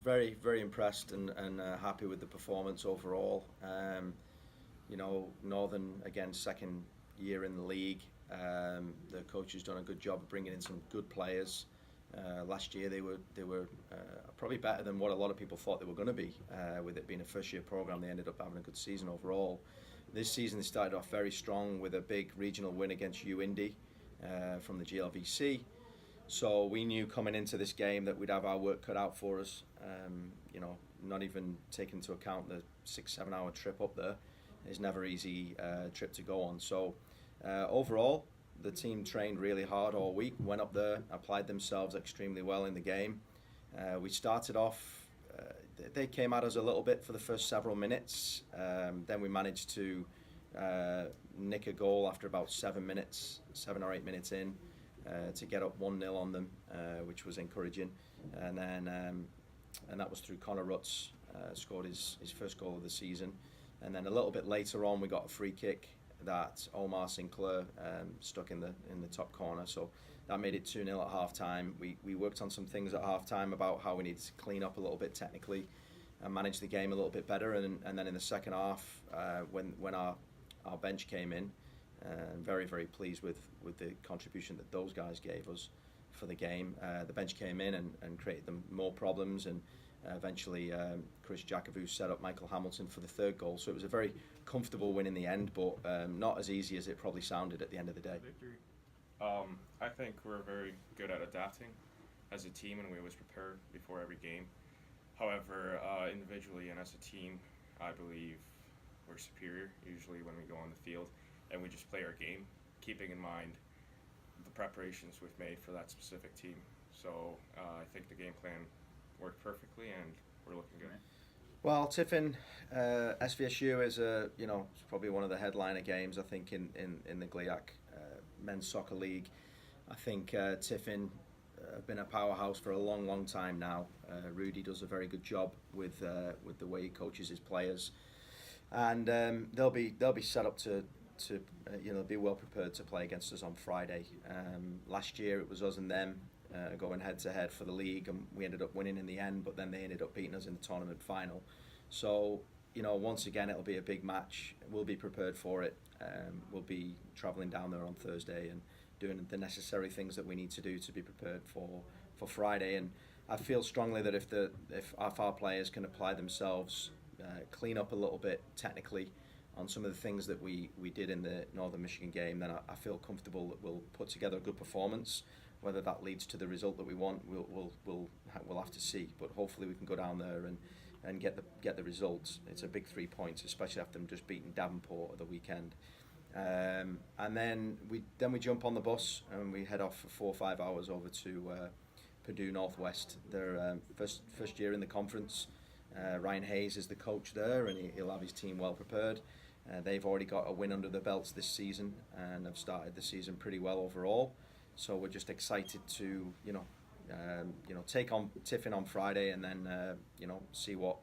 very, very impressed and happy with the performance overall. Northern, again, second year in the league. The coach has done a good job of bringing in some good players. Last year they were probably better than what a lot of people thought they were going to be. With it being a first year program, they ended up having a good season overall. This season they started off very strong with a big regional win against U Indy from the GLVC. So we knew coming into this game that we'd have our work cut out for us. Not even taking into account the 6-7 hour trip up there. It's never easy trip to go on. So overall, the team trained really hard all week, went up there, applied themselves extremely well in the game. We started off, they came at us a little bit for the first several minutes. Then we managed to nick a goal after about 7 or 8 minutes in, to get up 1-0 on them, which was encouraging. And that was through Connor Rutz, scored his first goal of the season. And then a little bit later on, we got a free kick that Omar Sinclair stuck in the top corner. So that made it 2-0 at half time. We worked on some things at half time about how we need to clean up a little bit technically and manage the game a little bit better. And then in the second half, when our bench came in, very, very pleased with the contribution that those guys gave us for the game. The bench came in and created them more problems, and eventually Chris Jacobou set up Michael Hamilton for the third goal. So it was a very comfortable win in the end, but not as easy as it probably sounded at the end of the day. I think we're very good at adapting as a team, and we always prepare before every game. However, individually and as a team, I believe we're superior usually when we go on the field, and we just play our game, keeping in mind the preparations we've made for that specific team. So I think the game plan worked perfectly, and we're looking good. Well, Tiffin, SVSU is it's probably one of the headliner games, I think, in the GLIAC Men's Soccer League. I think Tiffin have been a powerhouse for a long, long time now. Rudy does a very good job with the way he coaches his players, and they'll be set up to be well prepared to play against us on Friday. Last year it was us and them going head to head for the league, and we ended up winning in the end, but then they ended up beating us in the tournament final. So once again it'll be a big match. We'll be prepared for it. We'll be travelling down there on Thursday and doing the necessary things that we need to do to be prepared for Friday. And I feel strongly that if our players can apply themselves, clean up a little bit technically on some of the things that we did in the Northern Michigan game, then I feel comfortable that we'll put together a good performance. Whether that leads to the result that we want, we'll have to see. But hopefully we can go down there and get the results. It's a big 3 points, especially after them just beating Davenport at the weekend. And then we jump on the bus and we head off for 4 or 5 hours over to Purdue Northwest. Their first year in the conference. Ryan Hayes is the coach there, and he'll have his team well prepared. They've already got a win under their belts this season and have started the season pretty well overall. So we're just excited to take on Tiffin on Friday, and then see what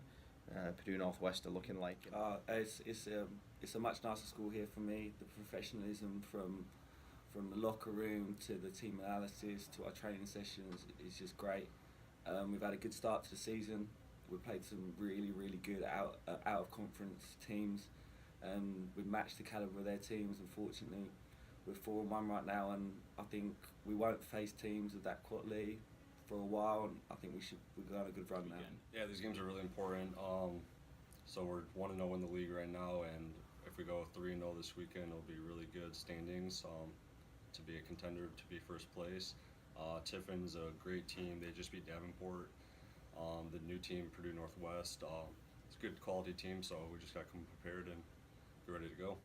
Purdue Northwest are looking like. It's a much nicer school here for me. The professionalism from the locker room to the team analysis to our training sessions is just great. We've had a good start to the season. We played some really, really good out of conference teams, and we've matched the calibre of their teams. Unfortunately, we're 4-1 right now, and I think we won't face teams of that quality for a while. And I think we're going on a good run now. Yeah, these games are really important. So we're 1-0 in the league right now, and if we go 3-0 this weekend, it'll be really good standings to be a contender to be first place. Tiffin's a great team. They just beat Davenport. The new team, Purdue Northwest, it's a good quality team, so we just got to come prepared and be ready to go.